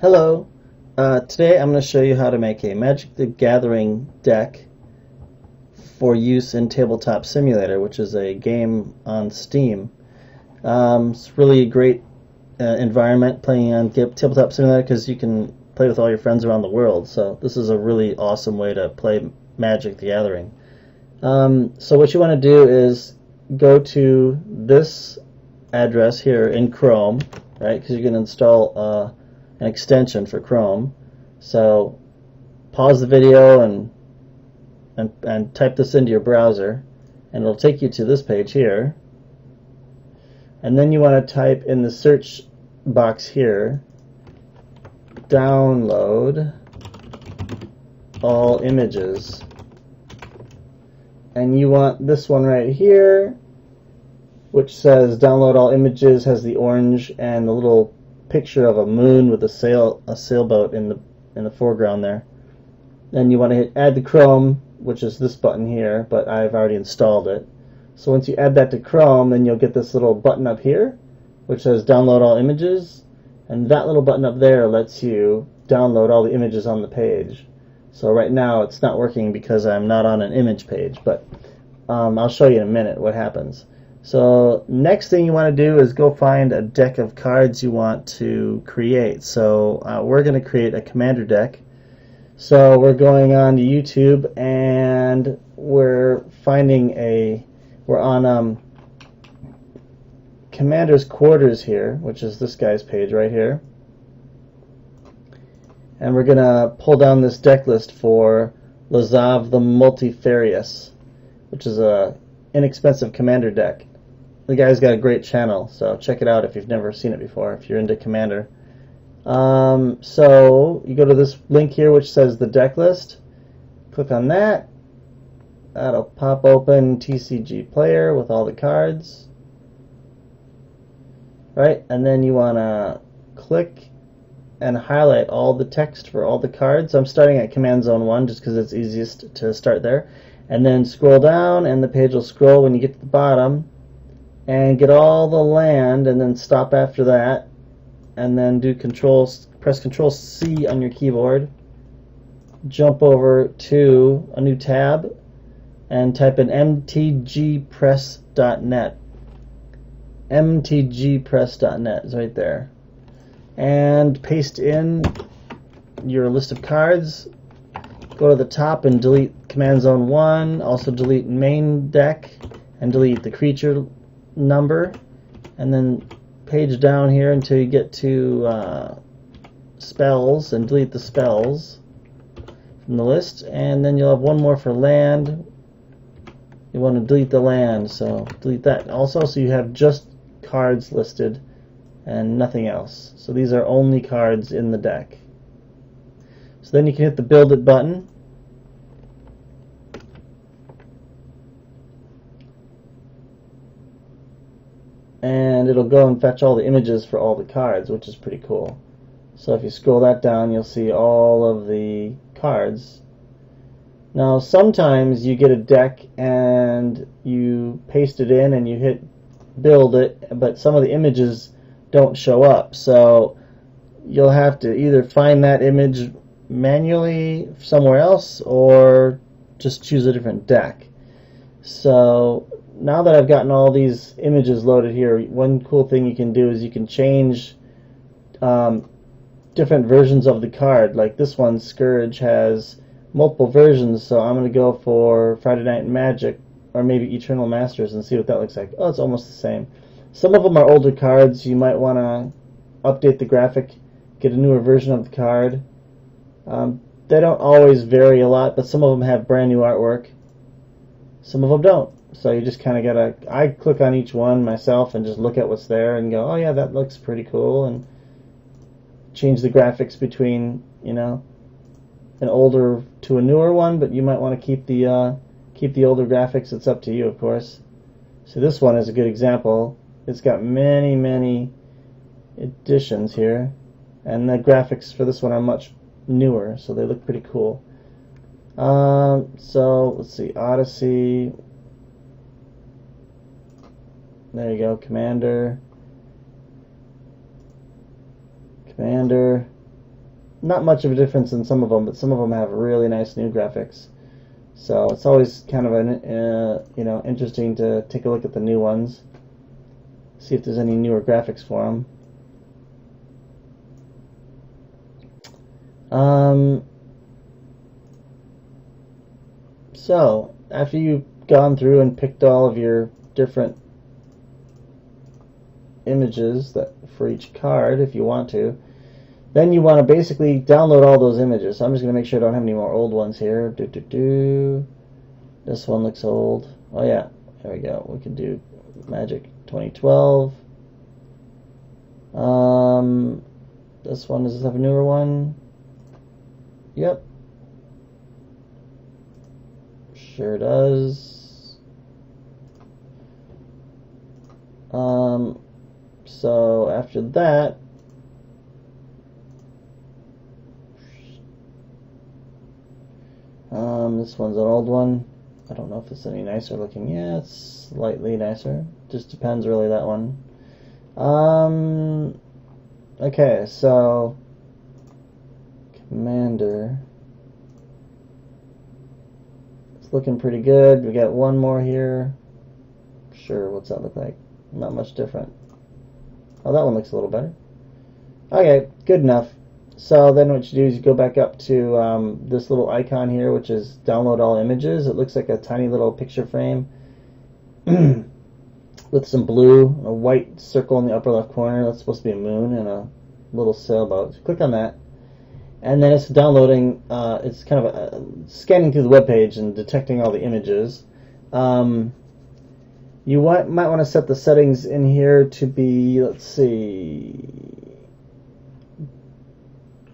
Hello. Today I'm going to show you how to make a Magic the Gathering deck for use in Tabletop Simulator, which is a game on Steam. It's really a great environment playing on Tabletop Simulator because you can play with all your friends around the world. So this is a really awesome way to play Magic the Gathering. So what you want to do is go to this address here in Chrome, right? Because you're going to install an extension for Chrome. So pause the video and type this into your browser, and it'll take you to this page here. And then you want to type in the search box here, download all images. And you want this one right here, which says download all images, has the orange and the little picture of a moon with a sailboat in the foreground there. Then you want to hit add to Chrome, which is this button here, but I've already installed it. So once you add that to Chrome, then you'll get this little button up here which says download all images, and that little button up there lets you download all the images on the page. So right now it's not working because I'm not on an image page, but I'll show you in a minute what happens. So next thing you want to do is go find a deck of cards you want to create. So we're going to create a commander deck. So we're going on to YouTube and we're on Commander's Quarters here, which is this guy's page right here. And we're going to pull down this deck list for Lazav the Multifarious, which is a inexpensive commander deck. The guy's got a great channel, so check it out if you've never seen it before, if you're into Commander. So you go to this link here which says the deck list. Click on that. That'll pop open TCG Player with all the cards. Right, and then you want to click and highlight all the text for all the cards. I'm starting at Command Zone 1 just because it's easiest to start there. And then scroll down and the page will scroll when you get to the bottom. And get all the land, and then stop after that, and then press Control C on your keyboard, jump over to a new tab, and type in mtgpress.net. mtgpress.net is right there, and paste in your list of cards. Go to the top and delete Command Zone 1, also delete main deck, and delete the creature number, and then page down here until you get to spells, and delete the spells from the list, and then you'll have one more for land. You want to delete the land, so delete that also, so you have just cards listed and nothing else. So these are only cards in the deck. So then you can hit the build it button. And it'll go and fetch all the images for all the cards, which is pretty cool. So if you scroll that down, you'll see all of the cards. Now sometimes you get a deck and you paste it in and you hit build it, but some of the images don't show up. So you'll have to either find that image manually somewhere else or just choose a different deck. So now that I've gotten all these images loaded here, one cool thing you can do is you can change different versions of the card. Like this one, Scourge, has multiple versions, so I'm going to go for Friday Night Magic or maybe Eternal Masters and see what that looks like. Oh, it's almost the same. Some of them are older cards. You might want to update the graphic, get a newer version of the card. They don't always vary a lot, but some of them have brand new artwork. Some of them don't. So you just kind of gotta, I click on each one myself and just look at what's there and go, oh yeah, that looks pretty cool, and change the graphics between, you know, an older to a newer one, but you might want to keep the older graphics. It's up to you, of course. So this one is a good example. It's got many additions here, and the graphics for this one are much newer, so they look pretty cool. So let's see, Odyssey. There you go, Commander. not much of a difference in some of them, but some of them have really nice new graphics. So it's always kind of interesting to take a look at the new ones, see if there's any newer graphics for them. So after you've gone through and picked all of your different images that for each card, if you want to, then you want to basically download all those images. So I'm just going to make sure I don't have any more old ones here. This one looks old. Oh yeah, there we go. We can do Magic 2012. This one, does this have a newer one? Yep. Sure does. So after that, this one's an old one. I don't know if it's any nicer looking. Yeah, it's slightly nicer. Just depends really, that one. Okay, so Commander. It's looking pretty good. We got one more here. Sure, what's that look like? Not much different. Oh, that one looks a little better. Okay, good enough. So then what you do is you go back up to this little icon here, which is download all images. It looks like a tiny little picture frame with some blue, a white circle in the upper left corner. That's supposed to be a moon and a little sailboat. So click on that. And then it's downloading, it's kind of scanning through the web page and detecting all the images. You might want to set the settings in here to be, let's see,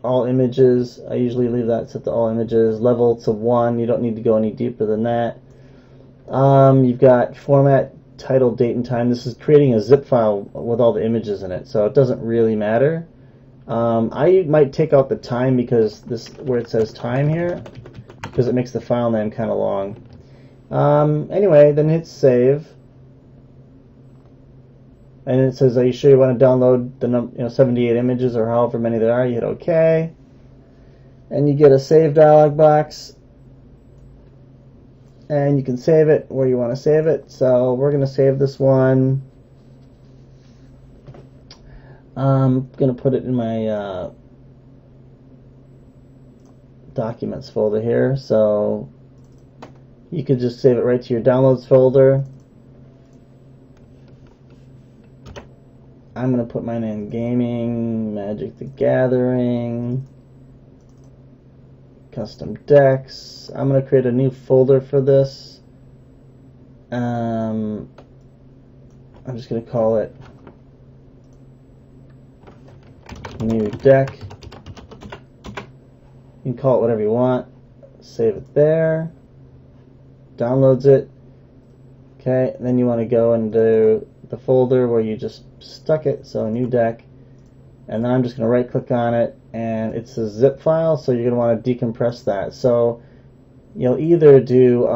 all images. I usually leave that set to all images. Level to 1. You don't need to go any deeper than that. You've got format, title, date, and time. This is creating a zip file with all the images in it, so it doesn't really matter. I might take out the time because this, where it says time here, because it makes the file name kind of long. Anyway, then hit save. And it says, are you sure you want to download the 78 images or however many there are? You hit OK. And you get a save dialog box. And you can save it where you want to save it. So we're going to save this one. I'm going to put it in my documents folder here. So you could just save it right to your downloads folder. I'm going to put mine in Gaming, Magic the Gathering, Custom Decks. I'm going to create a new folder for this. I'm just going to call it New Deck. You can call it whatever you want. Save it there. Downloads it. Okay, then you want to go into the folder where you just stuck it, so new deck, and then I'm just going to right click on it, and it's a zip file, so you're going to want to decompress that. So you'll either do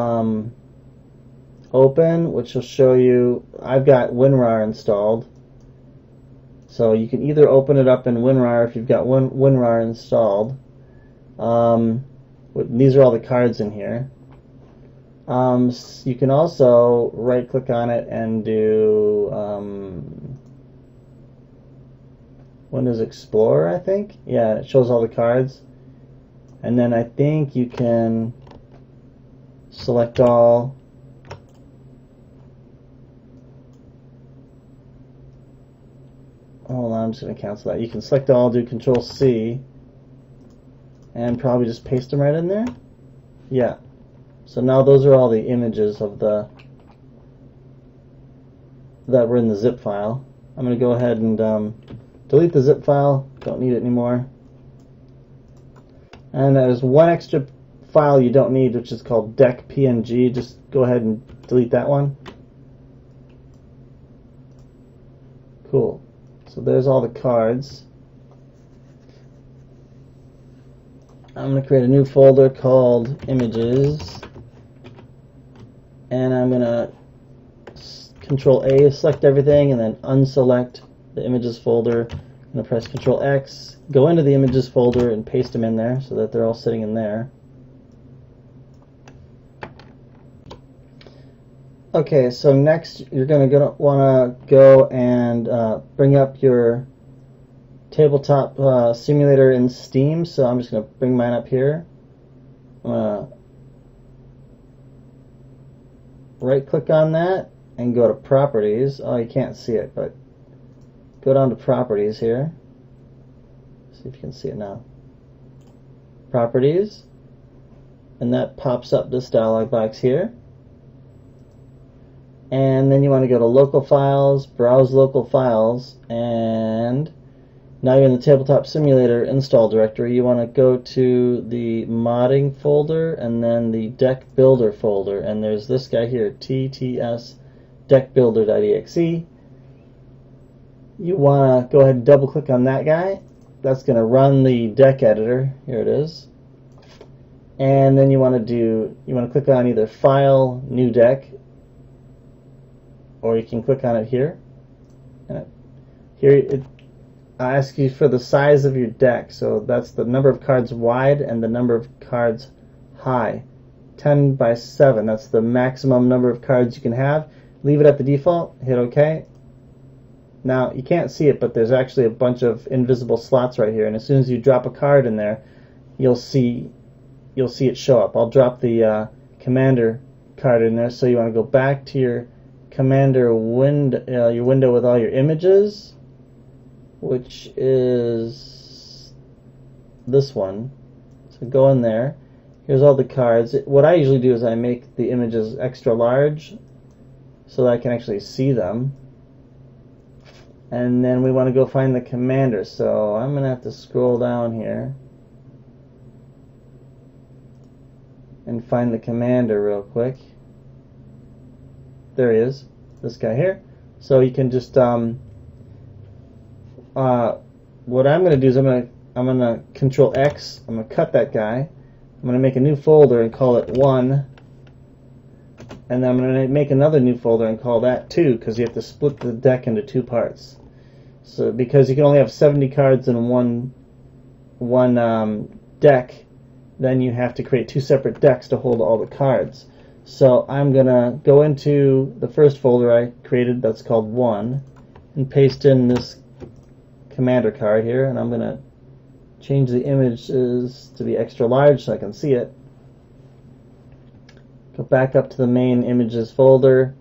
open, which will show you, I've got WinRAR installed, so you can either open it up in WinRAR if you've got WinRAR installed. These are all the cards in here. You can also right click on it and do Windows Explorer, I think. Yeah, it shows all the cards. And then I think you can select all. Hold on, I'm just going to cancel that. You can select all, do Control C, and probably just paste them right in there. Yeah. So now those are all the images of that were in the zip file. I'm going to go ahead and delete the zip file. Don't need it anymore. And there's one extra file you don't need, which is called deck PNG. Just go ahead and delete that one. Cool. So there's all the cards. I'm going to create a new folder called Images. And I'm going to Control A, select everything, and then unselect the images folder. I'm going to press Control X, go into the images folder and paste them in there so that they're all sitting in there. Okay, so next you're going to want to go and bring up your Tabletop Simulator in Steam. So I'm just going to bring mine up here. Right click on that and go to Properties. Oh, you can't see it, but go down to Properties here. See if you can see it now. Properties. And that pops up this dialog box here. And then you want to go to Local Files, Browse Local Files, and now you're in the Tabletop Simulator install directory. You want to go to the modding folder and then the deck builder folder, and there's this guy here, TTS deckbuilder.exe. You want to go ahead and double click on that guy. That's going to run the deck editor. Here it is. And then you want to click on either File, New Deck, or you can click on it here. And here I ask you for the size of your deck. So that's the number of cards wide and the number of cards high. 10 by 7. That's the maximum number of cards you can have. Leave it at the default. Hit OK. Now you can't see it, but there's actually a bunch of invisible slots right here. And as soon as you drop a card in there, you'll see it show up. I'll drop the commander card in there. So you want to go back to your commander window, your window with all your images, which is this one. So go in there. Here's all the cards. What I usually do is I make the images extra large so that I can actually see them. And then we want to go find the commander. So I'm going to have to scroll down here and find the commander real quick. There he is, this guy here. So you can just what I'm going to do is I'm going to Control X. I'm going to cut that guy. I'm going to make a new folder and call it 1. And then I'm going to make another new folder and call that 2, because you have to split the deck into 2 parts. So because you can only have 70 cards in one deck, then you have to create 2 separate decks to hold all the cards. So I'm going to go into the first folder I created that's called 1 and paste in this commander card here, and I'm going to change the images to be extra large so I can see it. Go back up to the main images folder.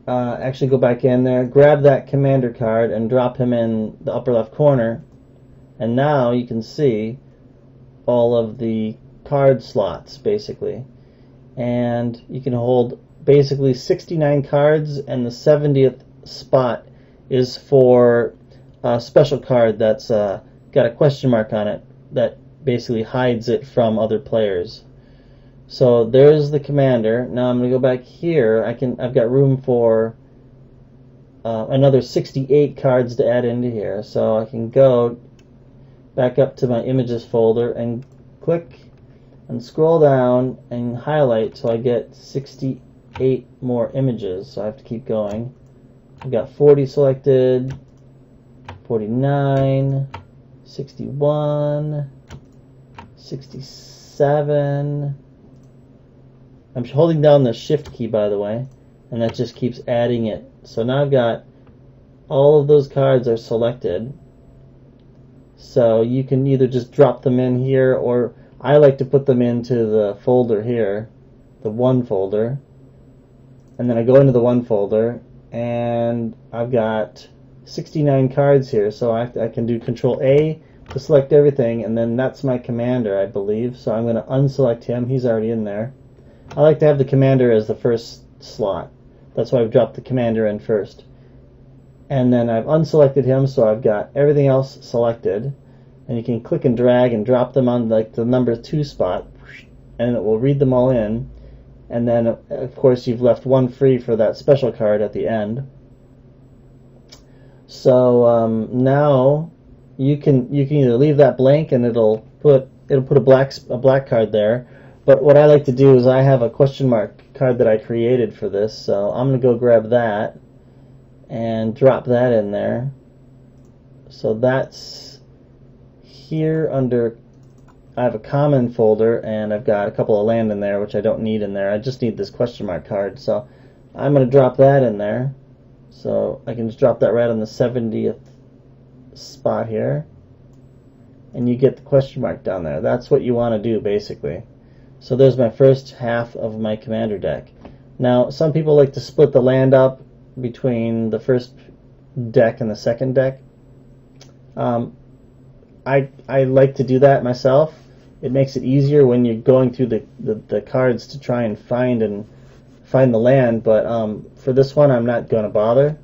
Actually go back in there, grab that commander card and drop him in the upper left corner, and now you can see all of the card slots basically, and you can hold basically 69 cards, and the 70th spot is for a special card that's got a question mark on it that basically hides it from other players. So there's the commander. Now I'm going to go back here. I've got room for another 68 cards to add into here, so I can go back up to my images folder and click and scroll down and highlight so I get 68 more images. So I have to keep going. I've got 40 selected, 49, 61, 67. I'm holding down the shift key, by the way, and that just keeps adding it. So now I've got all of those cards are selected. So you can either just drop them in here, or I like to put them into the folder here, the 1 folder, and then I go into the 1 folder, and I've got 69 cards here, so I can do Control A to select everything, and then that's my commander, I believe. So I'm going to unselect him. He's already in there. I like to have the commander as the first slot. That's why I've dropped the commander in first. And then I've unselected him, so I've got everything else selected. And you can click and drag and drop them on like the number 2 spot, and it will read them all in. And then of course you've left 1 free for that special card at the end. So now you can either leave that blank and it'll put a black card there. But what I like to do is I have a question mark card that I created for this, so I'm going to go grab that, and drop that in there. So that's here under, I have a common folder, and I've got a couple of land in there, which I don't need in there. I just need this question mark card. So I'm going to drop that in there. So I can just drop that right on the 70th spot here. And you get the question mark down there. That's what you want to do, basically. So there's my first half of my commander deck. Now, some people like to split the land up between the first deck and the second deck. I like to do that myself. It makes it easier when you're going through the cards to try and find the land, but for this one I'm not going to bother.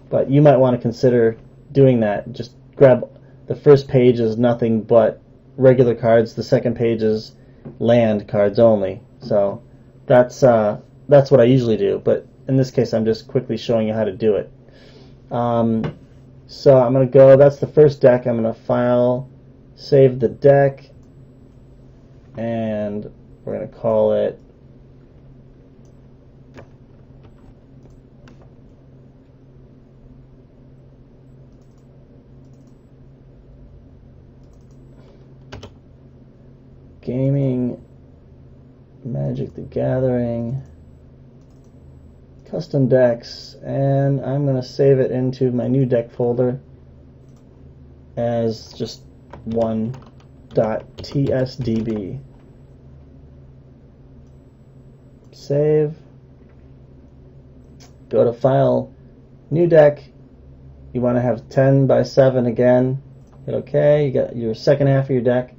But you might want to consider doing that. Just grab the first page is nothing but regular cards, the second page is land cards only. So that's what I usually do, but in this case I'm just quickly showing you how to do it. So I'm going to go, that's the first deck. I'm going to file, save the deck, and we're going to call it Gaming Magic the Gathering Custom Decks, and I'm going to save it into my new deck folder as just one.tsdb. Save. Go to File, New Deck. You want to have 10 by 7 again. Hit OK. You got your second half of your deck.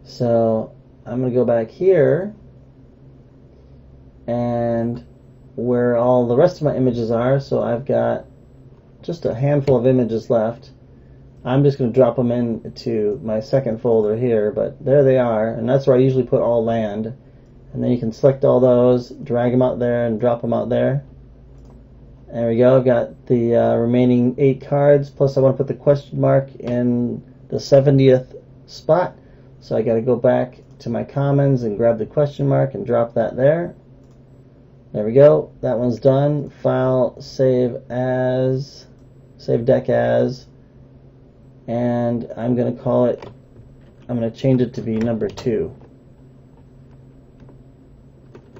So I'm going to go back here, and where all the rest of my images are, so I've got just a handful of images left. I'm just going to drop them into my second folder here, but there they are, and that's where I usually put all land. And then you can select all those, drag them out there, and drop them out there. There we go. I've got the remaining 8 cards, plus I want to put the question mark in the 70th spot. So I got to go back to my commons and grab the question mark and drop that there. There we go. That one's done. File, save as, save deck as, and I'm going to call it, I'm going to change it to be number 2.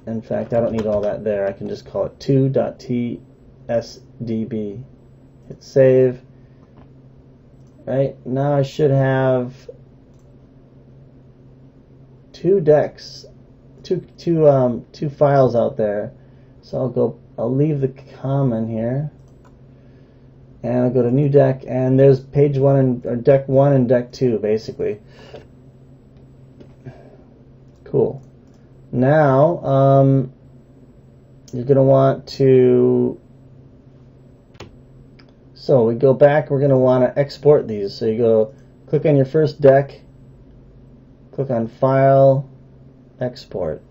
In fact, I don't need all that there. I can just call it 2.tsdb. Hit save. Right, now I should have 2 decks, two files out there. So I'll leave the common here, and I'll go to new deck, and there's page 1 and or deck 1 and deck 2 basically. Cool. Now you're gonna want to, so we go back, we're gonna want to export these. So you go click on your first deck, click on File, Export,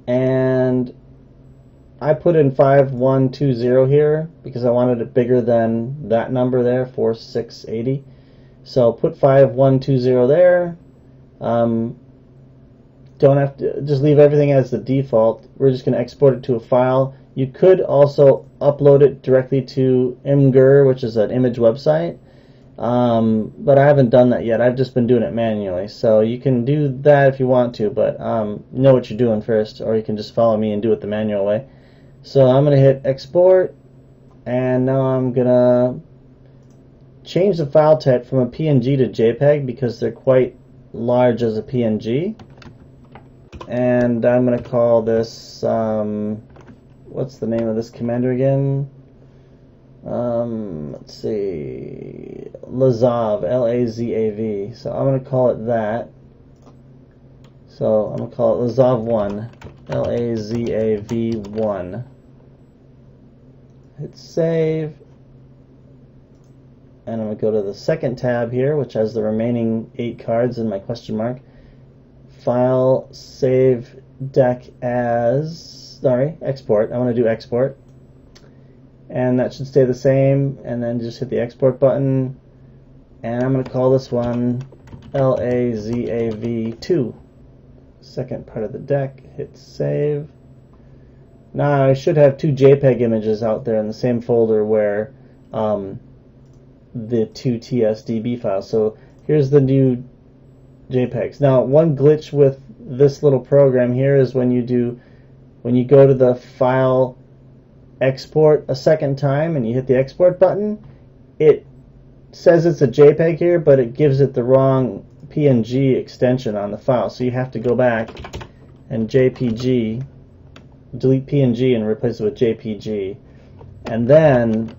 and I put in 5120 here because I wanted it bigger than that number there, 4680. So put 5120 there. Don't have to, just leave everything as the default. We're just going to export it to a file. You could also upload it directly to Imgur, which is an image website. But I haven't done that yet. I've just been doing it manually. So you can do that if you want to, but know what you're doing first, or you can just follow me and do it the manual way. So I'm going to hit export, and now I'm going to change the file type from a PNG to JPEG because they're quite large as a PNG. And I'm going to call this, what's the name of this commander again? Let's see, Lazav, L-A-Z-A-V. So I'm going to call it that. So I'm going to call it Lazav 1, L-A-Z-A-V 1. Hit save. And I'm going to go to the second tab here, which has the remaining 8 cards in my question mark. File, save deck as, sorry, export. I want to do export. And that should stay the same, and then just hit the export button, and I'm going to call this one LAZAV2. Second part of the deck, hit save, Now I should have two JPEG images out there in the same folder where the two TSDB files. So here's the new JPEGs. Now one glitch with this little program here is when you go to the file export a second time and you hit the export button, it says it's a JPEG here, but it gives it the wrong PNG extension on the file. So you have to go back and JPG, delete PNG and replace it with JPG, and then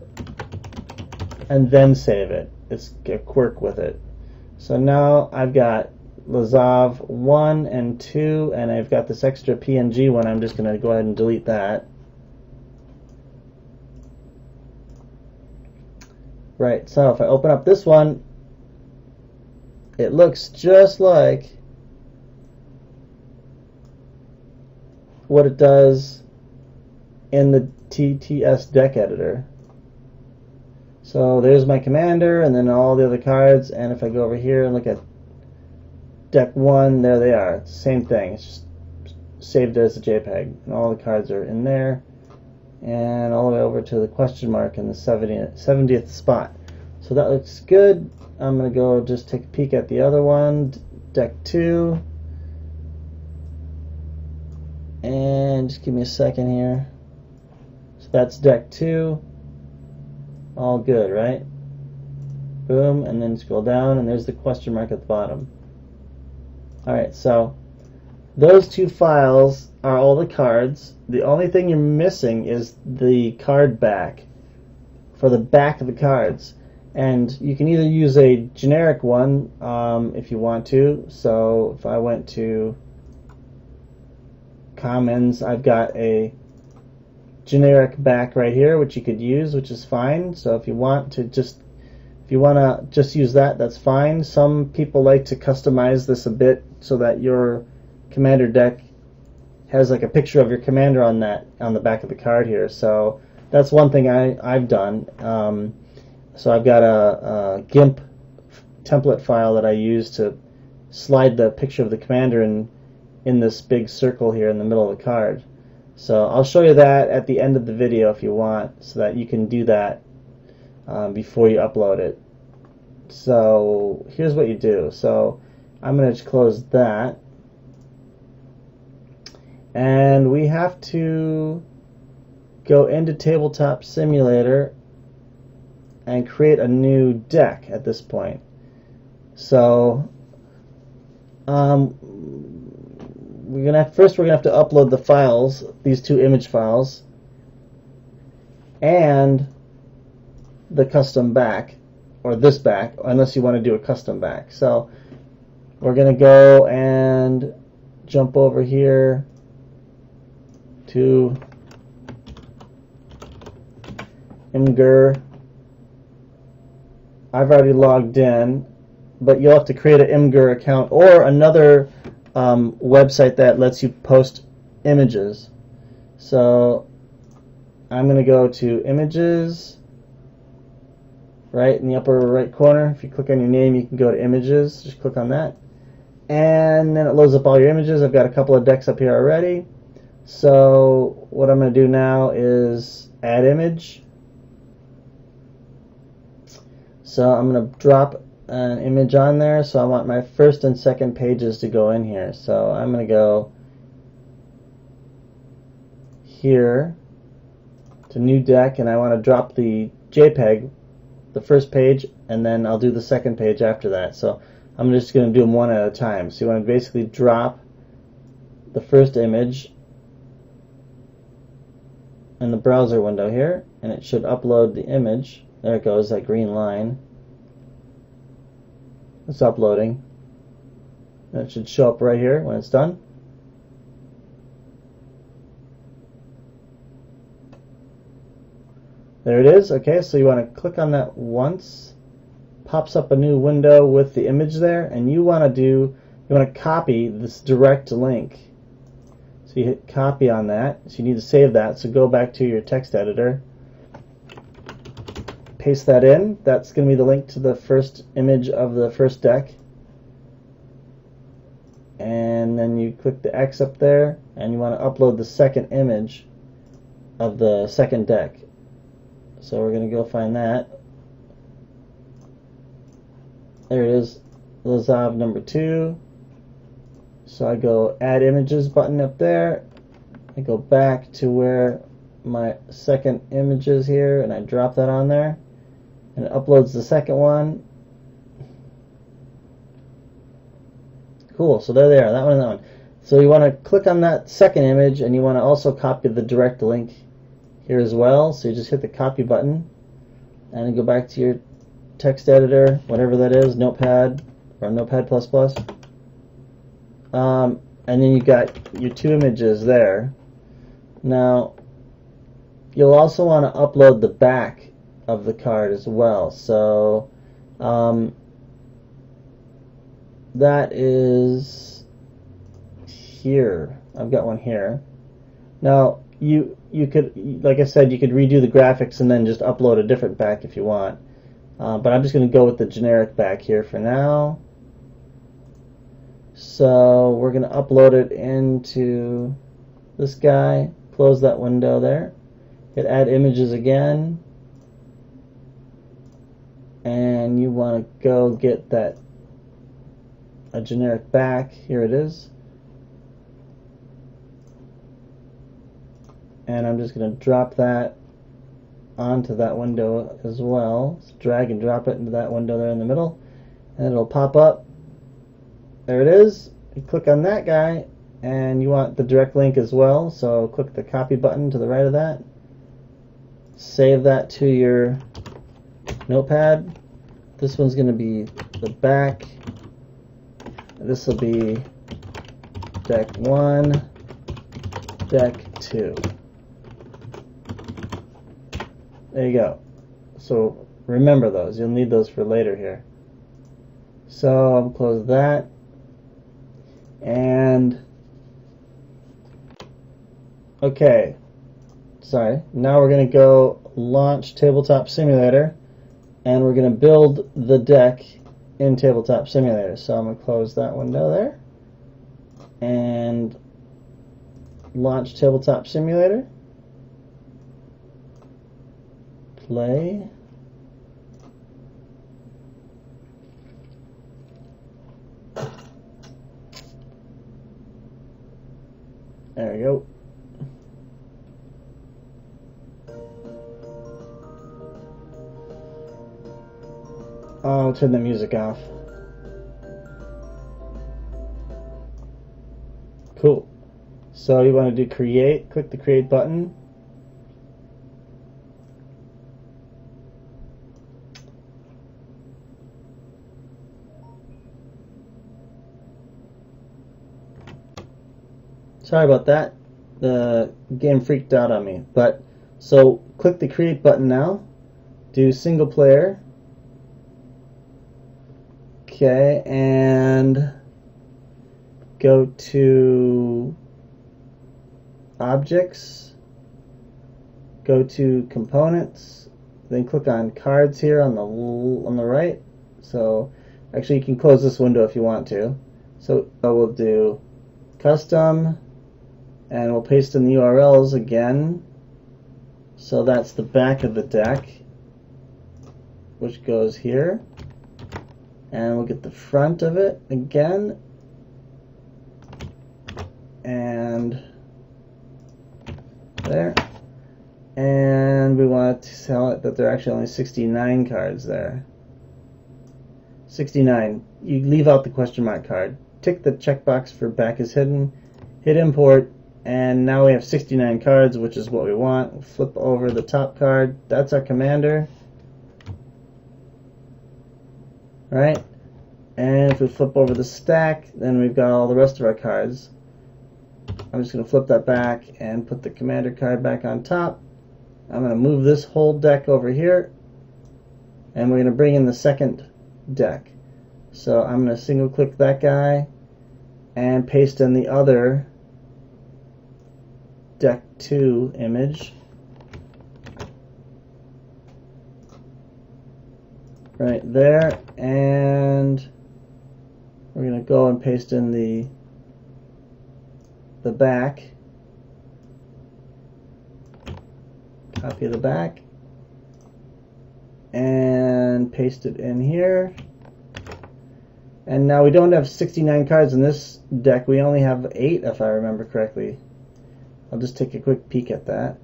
save it. It's a quirk with it. So now I've got Lazov 1 and 2, and I've got this extra PNG one. I'm just going to go ahead and delete that. Right, so if I open up this one, it looks just like what it does in the TTS deck editor. So there's my commander and then all the other cards, and if I go over here and look at deck 1, there they are. It's the same thing. It's just saved as a JPEG, and all the cards are in there, and all the way over to the question mark in the 70th spot. So that looks good. I'm going to go just take a peek at the other one, deck 2, and just give me a second here. So that's deck 2. All good, right? Boom, and then scroll down, and there's the question mark at the bottom. Alright, so those two files are all the cards. The only thing you're missing is the card back for the back of the cards. And you can either use a generic one if you want to. So if I went to Commons, I've got a generic back right here, which you could use, which is fine. So if you want to just use that, that's fine. Some people like to customize this a bit so that your commander deck has like a picture of your commander on the back of the card here. So that's one thing I've done. So I've got a GIMP template file that I use to slide the picture of the commander in this big circle here in the middle of the card. So I'll show you that at the end of the video if you want, so that you can do that before you upload it. So here's what you do. So I'm going to just close that, and we have to go into Tabletop Simulator and create a new deck at this point. So we're gonna have to upload the files, these two image files, and the custom back, or this back, unless you want to do a custom back. So we're gonna go and jump over here to Imgur. I've already logged in, but you'll have to create an Imgur account or another website that lets you post images. So I'm going to go to Images, right in the upper right corner. If you click on your name, you can go to Images. Just click on that, and then it loads up all your images. I've got a couple of decks up here already. So what I'm going to do now is add image. So I'm going to drop an image on there. So I want my first and second pages to go in here. So I'm going to go here to new deck, and I want to drop the JPEG, the first page, and then I'll do the second page after that. So I'm just going to do them one at a time. So you want to basically drop the first image in the browser window here, and it should upload the image. There it goes, that green line. It's uploading. And it should show up right here when it's done. There it is. Okay, so you want to click on that once. Pops up a new window with the image there, and you want to copy this direct link. So you hit copy on that. So you need to save that. So go back to your text editor. Paste that in. That's going to be the link to the first image of the first deck. And then you click the X up there, and you want to upload the second image. of the second deck. So we're going to go find that. There it is, Lazov number 2. So I go add images button up there. I go back to where my second image is here, and I drop that on there, and it uploads the second one. Cool, so there they are, that one and that one. So you want to click on that second image, and you want to also copy the direct link here as well. So you just hit the copy button, and you go back to your text editor, whatever that is, Notepad or Notepad++. And then you got your 2 images there. Now, you'll also want to upload the back of the card as well. So that is here. I've got one here. Now, you could, like I said, you could redo the graphics and then just upload a different back if you want. But I'm just going to go with the generic back here for now. So we're going to upload it into this guy. Close that window there. Hit add images again. And you want to go get that a generic back. Here it is. And I'm just going to drop that onto that window as well. So drag and drop it into that window there in the middle, and it'll pop up. There it is. You click on that guy, and you want the direct link as well, so click the copy button to the right of that. Save that to your notepad. This one's going to be the back. This will be deck 1, deck 2. There you go. So remember those. You'll need those for later here. So I'll close that. And okay. Sorry. Now we're going to go launch Tabletop Simulator, and we're going to build the deck in Tabletop Simulator. So I'm going to close that window there and launch Tabletop Simulator. Play. There we go. I'll turn the music off. Cool. So you want to do create, click the create button. Sorry about that. The game freaked out on me. But so click the create button now. Do single player. Okay, and go to objects. Go to components. Then click on cards here on the right. So actually you can close this window if you want to. So we'll do custom. And we'll paste in the URLs again. So that's the back of the deck, which goes here. And we'll get the front of it again. And there. And we want to tell it that there are actually only 69 cards there. 69. You leave out the question mark card. Tick the checkbox for back is hidden. Hit import. And now we have 69 cards, which is what we want. We'll flip over the top card. That's our commander. Right? And if we flip over the stack, then we've got all the rest of our cards. I'm just going to flip that back and put the commander card back on top. I'm going to move this whole deck over here. And we're going to bring in the second deck. So I'm going to single click that guy and paste in the other deck 2 image right there, and we're going to go and paste in the back, Copy the back and paste it in here. And now we don't have 69 cards in this deck. We only have 8, if I remember correctly. I'll just take a quick peek at that.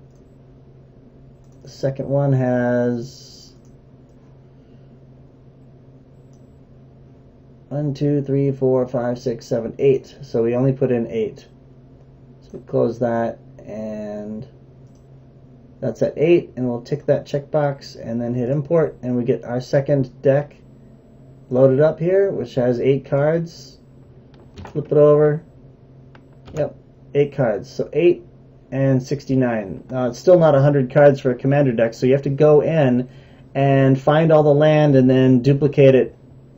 The second one has 1, 2, 3, 4, 5, 6, 7, 8. So we only put in 8. So we close that, and that's at 8, and we'll tick that checkbox and then hit import, and we get our second deck loaded up here, which has 8 cards. Flip it over. Yep, 8 cards. So 8 and 69. Now it's still not 100 cards for a commander deck, so you have to go in and find all the land and then duplicate it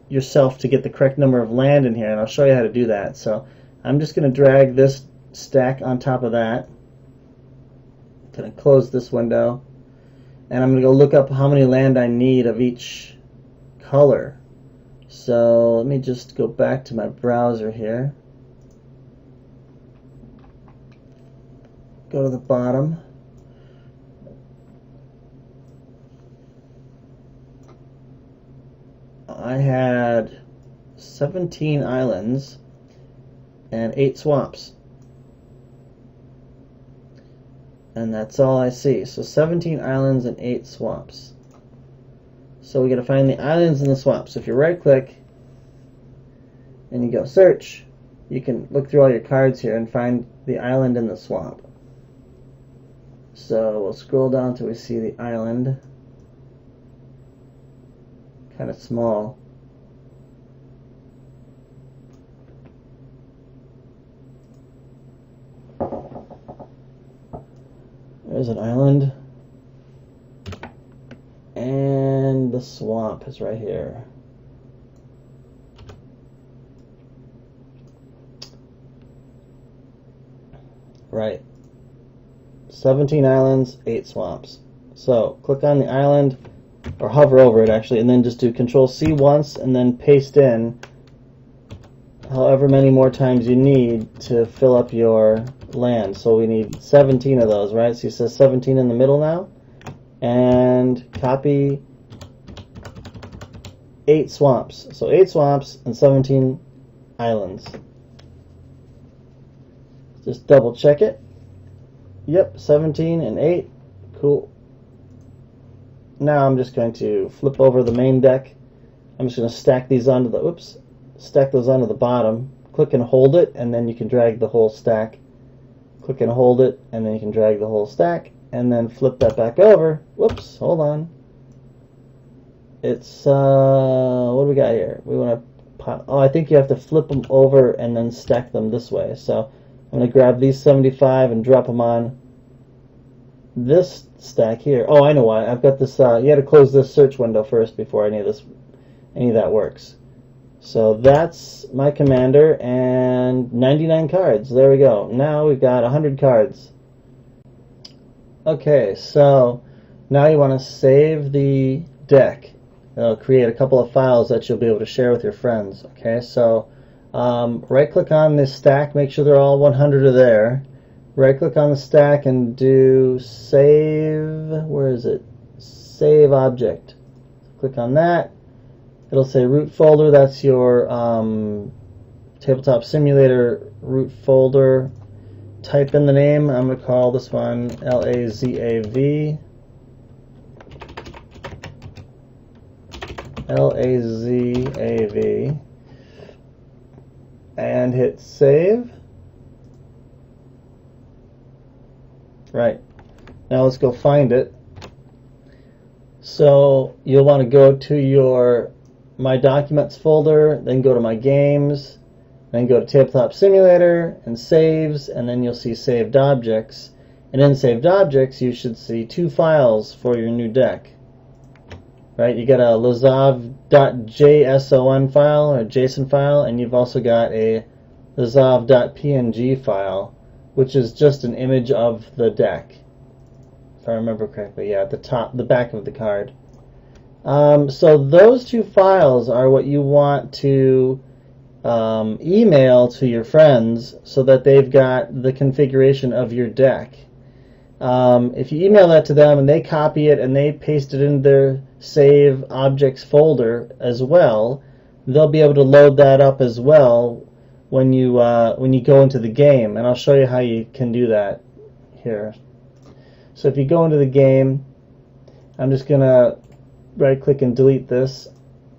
yourself to get the correct number of land in here, and I'll show you how to do that. So I'm just going to drag this stack on top of that. I'm going to close this window, and I'm going to go look up how many land I need of each color. So let me just go back to my browser here. Go to the bottom. I had 17 islands and 8 swamps. And that's all I see. So 17 islands and 8 swamps. So we got to find the islands and the swamps. So if you right click and you go search, you can look through all your cards here and find the island and the swamp. So we'll scroll down till we see the island. Kind of small. There's an island. And the swamp is right here. Right. 17 islands, 8 swamps. So click on the island, or hover over it actually, and then just do Control-C once and then paste in however many more times you need to fill up your land. So we need 17 of those, right? So you says 17 in the middle now, and copy 8 swamps. So 8 swamps and 17 islands. Just double check it. Yep, 17 and 8. Cool. Now I'm just going to flip over the main deck. I'm just going to stack these onto the, stack those onto the bottom. Click and hold it, and then you can drag the whole stack. Click and hold it, and then you can drag the whole stack, and then flip that back over. Whoops, hold on. It's, what do we got here? We want to, I think you have to flip them over and then stack them this way. So I'm going to grab these 75 and drop them on this stack here. Oh, I know why. I've got this, you had to close this search window first before any of that works. So that's my commander and 99 cards. There we go. Now we've got 100 cards. Okay, so now you want to save the deck. It'll create a couple of files that you'll be able to share with your friends. Okay, so right click on this stack, make sure they're all 100 are there. Right click on the stack and do save, where is it? Save object. Click on that. It'll say root folder, that's your Tabletop Simulator root folder. Type in the name, I'm going to call this one LAZAV. LAZAV. And hit save. Right. Now let's go find it. So you'll want to go to your My Documents folder, then go to My Games, then go to Tabletop Simulator and Saves, and then you'll see Saved Objects. And in Saved Objects you should see 2 files for your new deck. Right? You got a lazav.json file or JSON file, and you've also got a lazav.png file, which is just an image of the deck, if I remember correctly. Yeah, at the top, the back of the card. So those 2 files are what you want to email to your friends so that they've got the configuration of your deck. If you email that to them and they copy it and they paste it in their Save Objects folder as well, they'll be able to load that up as well when you go into the game. And I'll show you how you can do that here. So if you go into the game, I'm just gonna right click and delete this,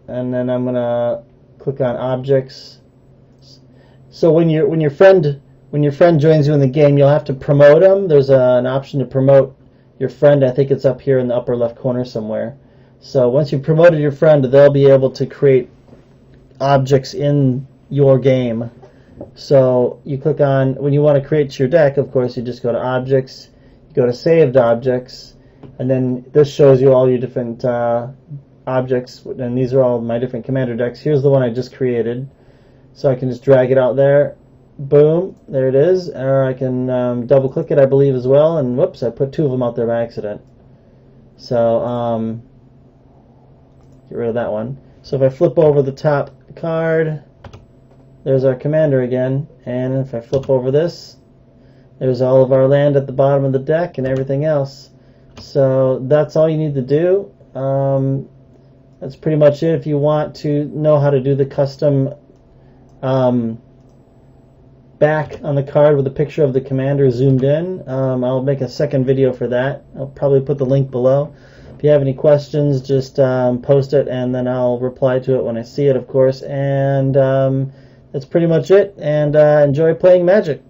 and then I'm gonna click on Objects. So when your friend joins you in the game, you'll have to promote them. There's an option to promote your friend. I think it's up here in the upper left corner somewhere. So once you've promoted your friend, they'll be able to create objects in your game. So you click on, when you want to create your deck, of course, you just go to Objects, you go to Saved Objects, and then this shows you all your different objects, and these are all my different commander decks. Here's the one I just created. So I can just drag it out there. Boom, there it is. Or I can double click it, I believe, as well. And whoops, I put two of them out there by accident. So get rid of that one. So if I flip over the top card, there's our commander again. And if I flip over this, there's all of our land at the bottom of the deck and everything else. So that's all you need to do. That's pretty much it. If you want to know how to do the custom back on the card with a picture of the commander zoomed in, I'll make a second video for that. I'll probably put the link below. If you have any questions, just post it, and then I'll reply to it when I see it, of course. And that's pretty much it. And enjoy playing Magic.